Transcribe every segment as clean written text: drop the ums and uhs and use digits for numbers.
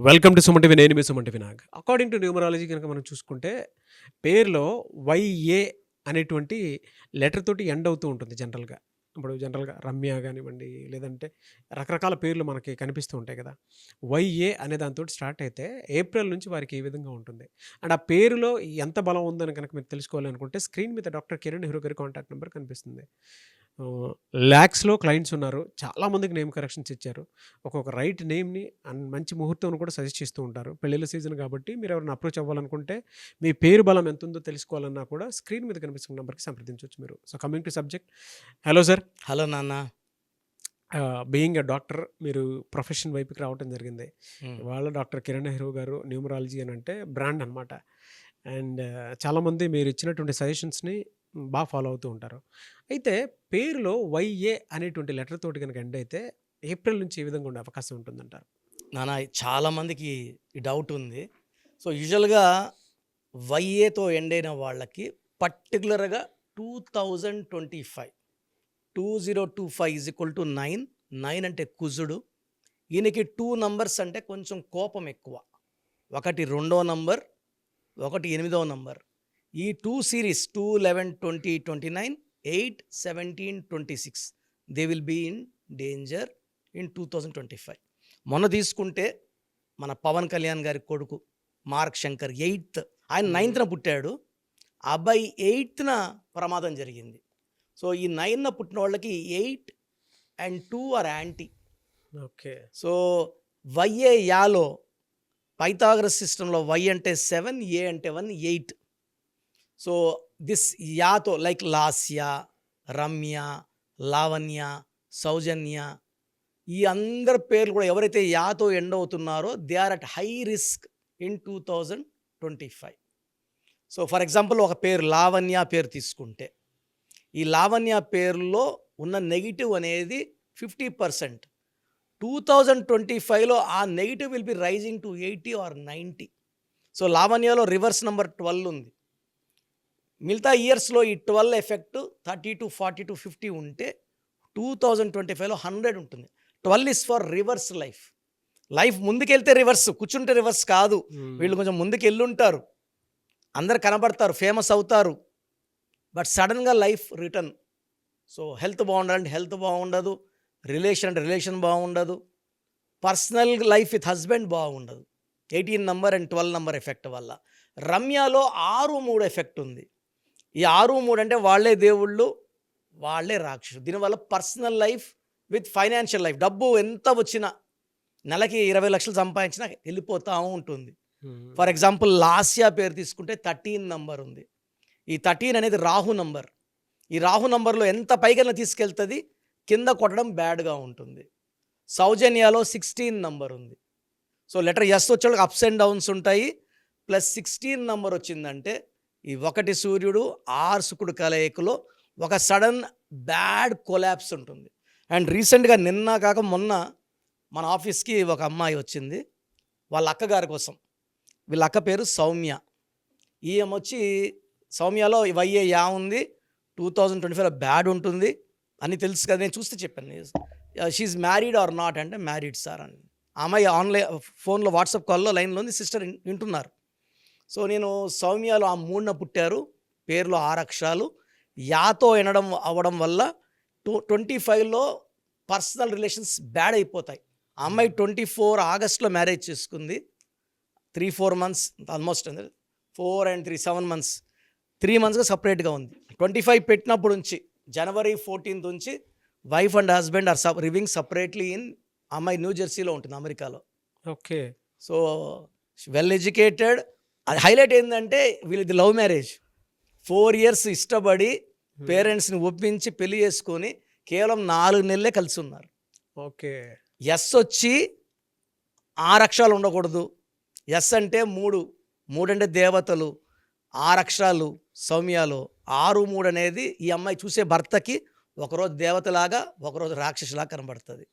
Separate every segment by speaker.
Speaker 1: Welcome to Suman TV. నేను మీ Suman TV Nag. According to numerology కనుక మనం చూసుకుంటే, పేరులో వైఏ అనేటువంటి లెటర్ తోటి ఎండ్ అవుతూ ఉంటుంది జనరల్‌గా. ఇప్పుడు జనరల్‌గా రమ్య గానివ్వండి, లేదంటే రకరకాల పేర్లు మనకి కనిపిస్తూ ఉంటాయి కదా! వైఏ అనే దానితోటి స్టార్ట్ అయితే ఏప్రిల్ నుంచి వారికి ఈ విధంగా ఉంటుంది. అండ్ ఆ పేరులో ఎంత బలం ఉందని కనుక మీరు తెలుసుకోవాలనుకుంటే స్క్రీన్ మీద డాక్టర్ కిరణ్ నెహ్రూ గారి కాంటాక్ట్ నంబర్ కనిపిస్తుంది. ఆహ్, లాక్స్‌లో క్లయింట్స్ ఉన్నారు. చాలామందికి నేమ్ కరెక్షన్స్ ఇచ్చారు. ఒక్కొక్క రైట్ నేమ్‌ని అండ్ మంచి ముహూర్తంను కూడా సజెస్ట్ చేస్తూ ఉంటారు. పెళ్ళిళ్ళ సీజన్ కాబట్టి మీరెవరైనా అప్రోచ్ అవ్వాలనుకుంటే, మీ పేరు బలం ఎంతుందో తెలుసుకోవాలన్నా కూడా స్క్రీన్ మీద కనిపిస్తున్న నంబర్‌కి సంప్రదించొచ్చు మీరు. So, coming to subject. Hello sir.
Speaker 2: Hello నాన్న.
Speaker 1: బీయింగ్ ఎ డాక్టర్ మీరు ప్రొఫెషన్ వైపుకి రావటం జరిగింది.
Speaker 2: హ్మ్.
Speaker 1: ఇవాళ డాక్టర్ కిరణ్ నెహ్రూ గారు న్యూమరాలజీ అనంటే బ్రాండ్ అనమాట. అండ్ చాలామంది మీరు ఇచ్చినటువంటి సజెషన్స్‌ని ఫాలో అవుతూ ఉంటారు. అయితే పేరులో వైఏ అనేటువంటి లెటర్ తోటి గనక ఎండ్ అయితే ఏప్రిల్ నుంచి ఏ విధంగా ఉండే అవకాశం ఉంటుందంటారు?
Speaker 2: నాన్న చాలామందికి ఈ డౌట్ ఉంది. సో, యూజువల్‌గా వైఏతో ఎండ్ అయిన వాళ్ళకి పర్టిక్యులర్‌గా 2025 2025 9 అంటే కుజుడు. ఈయనకి 2 నంబర్స్ అంటే కొంచెం కోపం ఎక్కువ. ఒకటి రెండో నంబర్, ఒకటి ఎనిమిదో నంబర్. ఈ 2 series 2, 11, 20, 29, 8, 17, 26 they will be in danger in 2025. మొన్న తీసుకుంటే మన పవన్ కళ్యాణ్ గారి కొడుకు మార్క్ శంకర్ 8th, ఆయన 9th పుట్టాడు. ఆ అబ్బాయి 8th ప్రమాదం జరిగింది. సో, ఈ 9 పుట్టిన వాళ్ళకి 8 and 2 are anti.
Speaker 1: Okay.
Speaker 2: So, Y A Pythagoras సిస్టంలో వై అంటే 7, ఏ అంటే 1, 8. సో, దిస్ యాతో లైక్ లాస్య, రమ్య, లావణ్య, సౌజన్య, ఈ అందరి పేర్లు కూడా ఎవరైతే యాతో ఎండ్ అవుతున్నారో they are at high risk in 2025. So, for example ఒక పేరు లావణ్య పేరు తీసుకుంటే, ఈ లావణ్య పేరులో ఉన్న నెగిటివ్ అనేది 50%. 2025లో ఆ negative will be rising to 80 or 90. So, లావణ్యలో రివర్స్ నెంబర్ 12 ఉంది. మిగతా ఇయర్స్లో ఈ 12 ఎఫెక్ట్ 30-40-50 ఉంటే 2025లో 100 ఉంటుంది. 12 is for rivers life. Life ముందుకెళ్తే రివర్స్, కూర్చుంటే రివర్స్ కాదు. వీళ్ళు కొంచెం ముందుకు వెళ్ళుంటారు, అందరు కనబడతారు, ఫేమస్ అవుతారు, బట్ సడన్గా లైఫ్ రిటర్న్. సో, హెల్త్ బాగుండాలంటే హెల్త్ బాగుండదు, రిలేషన్ అంటే రిలేషన్ బాగుండదు, పర్సనల్ లైఫ్ విత్ హస్బెండ్ బాగుండదు. 18 నంబర్ అండ్ 12 నంబర్ ఎఫెక్ట్ వల్ల. రమ్యలో 6-3 ఎఫెక్ట్ ఉంది. ఈ 6-3 అంటే వాళ్ళే దేవుళ్ళు, వాళ్ళే రాక్షసులు. దీనివల్ల personal life with financial life, డబ్బు ఎంత వచ్చినా నెలకి 20 లక్షలు సంపాదించినా వెళ్ళిపోతూ ఉంటుంది. ఫర్ ఎగ్జాంపుల్ లాస్య పేరు తీసుకుంటే 13 నంబర్ ఉంది. ఈ 13 అనేది రాహు నంబర్. ఈ రాహు నంబర్లో ఎంత పైకైనా తీసుకెళ్తుంది, కింద కొట్టడం బ్యాడ్గా ఉంటుంది. సౌజన్యాలో 16 నంబర్ ఉంది. సో, లెటర్ ఎస్ వచ్చే వాళ్ళకి అప్స్ అండ్ డౌన్స్ ఉంటాయి. ప్లస్ 16 నంబర్ వచ్చిందంటే ఈ 1 సూర్యుడు 6 శుక్రుడు కలయికలో ఒక సడన్ బ్యాడ్ కొలాప్స్ ఉంటుంది. అండ్ రీసెంట్గా నిన్న కాక మొన్న మన ఆఫీస్కి ఒక అమ్మాయి వచ్చింది వాళ్ళ అక్కగారి కోసం. వీళ్ళ అక్క పేరు సౌమ్య. ఈమె సౌమ్యలో వైఏ యా ఉంది, 2025లో బ్యాడ్ ఉంటుంది అని తెలుసు కదా. నేను చూస్తే చెప్పాను, షీఈ్ మ్యారీడ్ ఆర్ నాట్ అంటే మ్యారీడ్ సార్ అని. ఆ అమ్మాయి ఆన్లైన్ ఫోన్లో వాట్సాప్ కాల్లో లైన్లో ఉంది, సిస్టర్ వింటున్నారు. సో, నేను సౌమ్యలో ఆ 3న పుట్టారు, పేరులో 6 అక్షరాలు, యాతో అవ్వడం వల్ల 25లో పర్సనల్ రిలేషన్స్ బ్యాడ్ అయిపోతాయి. ఆ అమ్మాయి 24 ఆగస్ట్లో మ్యారేజ్ చేసుకుంది. 3-4 మంత్స్ ఆల్మోస్ట్ 4 and 3 7 మంత్స్ 3 మంత్స్గా సపరేట్గా ఉంది. 25 పెట్టినప్పుడు నుంచి జనవరి 14th నుంచి wife and husband are living separately in, అమ్మాయి న్యూ జెర్సీలో ఉంటుంది, అమెరికాలో.
Speaker 1: ఓకే.
Speaker 2: So, well educated. అది హైలైట్ ఏంటంటే వీళ్ళది లవ్ మ్యారేజ్. 4 years ఇష్టపడి పేరెంట్స్ని ఒప్పించి పెళ్లి చేసుకొని కేవలం 4 నెలలే కలిసి ఉన్నారు.
Speaker 1: ఓకే.
Speaker 2: ఎస్ వచ్చి 6 అక్షరాలు ఉండకూడదు. ఎస్ అంటే 3 అంటే దేవతలు, 6 అక్షరాలు సౌమ్యాలో. 6-3 అనేది ఈ అమ్మాయి చూసే భర్తకి ఒకరోజు దేవతలాగా, ఒకరోజు రాక్షసులాగా కనబడుతుంది.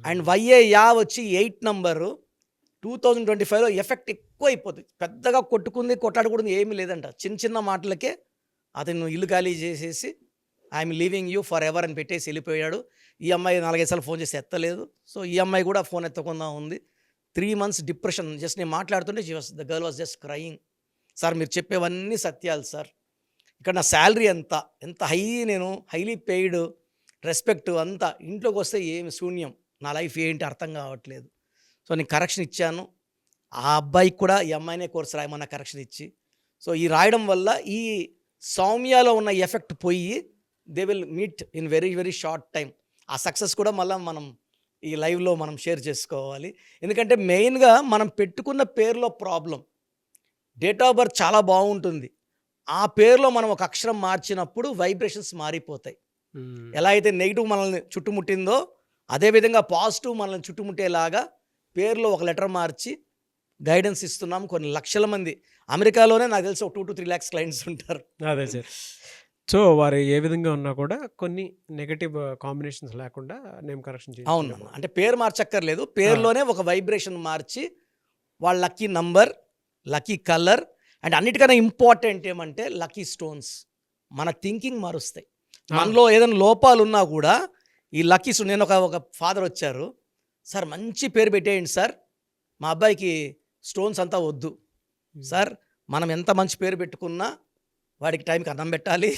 Speaker 2: అండ్ వైఏ యా వచ్చి 8 నంబరు. 2025లో ఎఫెక్ట్ ఎక్కువ అయిపోతుంది. పెద్దగా కొట్లాడుకుంది ఏమీ లేదంట. చిన్న చిన్న మాటలకే అతను ఇల్లు ఖాళీ చేసేసి I'm leaving you forever అని పెట్టేసి వెళ్ళిపోయాడు. ఈ అమ్మాయి 4-5 సార్లు ఫోన్ చేసి ఎత్తలేదు. సో, ఈ అమ్మాయి కూడా ఫోన్ ఎత్తకుండా ఉంది. 3 months డిప్రెషన్. జస్ట్ నేను మాట్లాడుతుంటే the girl was just crying. Sir మీరు చెప్పేవన్నీ సత్యాలు సార్. ఇక్కడ నా శాలరీ ఎంత నేను హైలీ పెయిడ్, రెస్పెక్ట్ అంతా, ఇంట్లోకి వస్తే ఏమి శూన్యం, నా లైఫ్ ఏంటి అర్థం కావట్లేదు. సో నేను కరెక్షన్ ఇచ్చాను. ఆ అబ్బాయికి కూడా ఈ అమ్మాయినే కోర్స్ రాయమన్న కరెక్షన్ ఇచ్చి, సో ఈ రాయడం వల్ల ఈ సౌమ్యలో ఉన్న ఎఫెక్ట్ పోయి they will meet in very very short time. ఆ సక్సెస్ కూడా మళ్ళీ మనం ఈ లైవ్లో మనం షేర్ చేసుకోవాలి. ఎందుకంటే మెయిన్గా మనం పెట్టుకున్న పేరులో ప్రాబ్లం. డేట్ ఆఫ్ బర్త్ చాలా బాగుంటుంది, ఆ పేరులో మనం ఒక అక్షరం మార్చినప్పుడు వైబ్రేషన్స్ మారిపోతాయి. ఎలా అయితే నెగిటివ్ మనల్ని చుట్టుముట్టిందో అదేవిధంగా పాజిటివ్ మనల్ని చుట్టుముట్టేలాగా పేరులో ఒక లెటర్ మార్చి గైడెన్స్ ఇస్తున్నాం. కొన్ని లక్షల మంది అమెరికాలోనే నాకు తెలిసి ఒక 2 to 3 lakhs క్లయింట్స్ ఉంటారు.
Speaker 1: అదే సార్. సో వారు ఏ విధంగా ఉన్నా కూడా కొన్ని నెగటివ్ కాంబినేషన్స్ లేకుండా నేమ్ కరెక్షన్ చేయాలి.
Speaker 2: అవును, అంటే పేరు మార్చక్కర్లేదు, పేరులోనే ఒక వైబ్రేషన్ మార్చి వాళ్ళ lucky number, lucky colour, and అన్నిటికన్నా ఇంపార్టెంట్ ఏమంటే లక్కీ స్టోన్స్. మన థింకింగ్ మారుస్తాయి. మనలో ఏదైనా లోపాలు ఉన్నా కూడా ఈ లక్కీ స్టోన్. నేను ఒక ఫాదర్ వచ్చారు, సార్ మంచి పేరు పెట్టేయండి సార్, మా అబ్బాయికి స్టోన్స్ అంతా వద్దు సార్. మనం ఎంత మంచి పేరు పెట్టుకున్నా వాడికి టైంకి అన్నం పెట్టాలి,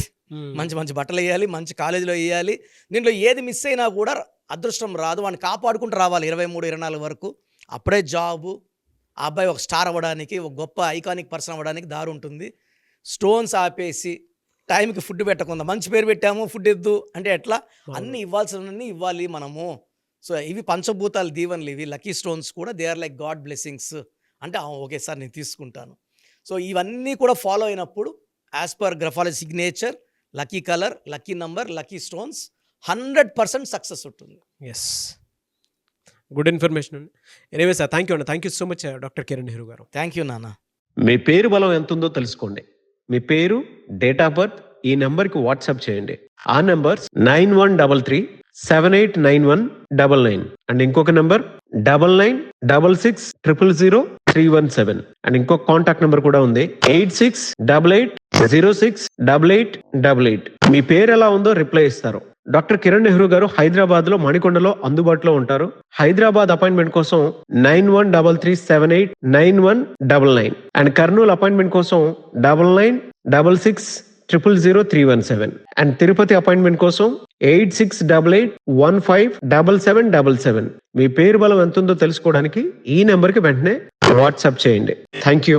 Speaker 2: మంచి మంచి బట్టలు వేయాలి, మంచి కాలేజీలో వేయాలి. దీంట్లో ఏది మిస్ అయినా కూడా అదృష్టం రాదు, వాడిని కాపాడుకుంటూ రావాలి 23-24 వరకు. అప్పుడే జాబు, ఆ అబ్బాయి ఒక స్టార్ అవ్వడానికి, ఒక గొప్ప ఐకానిక్ పర్సన్ అవ్వడానికి దారి ఉంటుంది. స్టోన్స్ ఆపేసి టైంకి ఫుడ్ పెట్టకుండా మంచి పేరు పెట్టాము, ఫుడ్ ఇద్దు అంటే ఎట్లా? అన్నీ ఇవ్వాల్సినవన్నీ ఇవ్వాలి మనము. సో ఇవి పంచభూతాలు దీవెనలు, ఇవి లక్కీ స్టోన్స్ కూడా they are like God blessings. అంటే ఓకే సార్ నేను తీసుకుంటాను. సో ఇవన్నీ కూడా ఫాలో అయినప్పుడు as per graphology signature, lucky colour, lucky number, lucky stones 100% success ఉంటుంది.
Speaker 1: ఎస్, గుడ్ ఇన్ఫర్మేషన్ అండి. ఎనీవే సార్, థ్యాంక్ యూ అండి. Thank you so much doctor Kiran Nehru గారు.
Speaker 2: థ్యాంక్ యూ నాన్న.
Speaker 3: మీ పేరు బలం ఎంత ఉందో తెలుసుకోండి. మీ పేరు, డేట్ ఆఫ్ బర్త్ ఈ నెంబర్కి వాట్సాప్ చేయండి. ఆ నెంబర్ 9133789199 అండ్ ఇంకొక నెంబర్ 9966000317 అండ్ ఇంకొక కాంటాక్ట్ నెంబర్ కూడా ఉంది 8688068888. మీ పేరు ఎలా ఉందో రిప్లై ఇస్తారు. డాక్టర్ కిరణ్ నెహ్రూ గారు హైదరాబాద్ లో మణికొండలో అందుబాటులో ఉంటారు. హైదరాబాద్ అపాయింట్మెంట్ కోసం 9133789199 అండ్ కర్నూలు అపాయింట్మెంట్ కోసం 9966000317 అండ్ తిరుపతి అపాయింట్మెంట్ కోసం 8688157777. మీ పేరు బలం ఎంత ఉందో తెలుసుకోవడానికి ఈ నెంబర్కి వెంటనే వాట్సాప్ చేయండి. Thank you.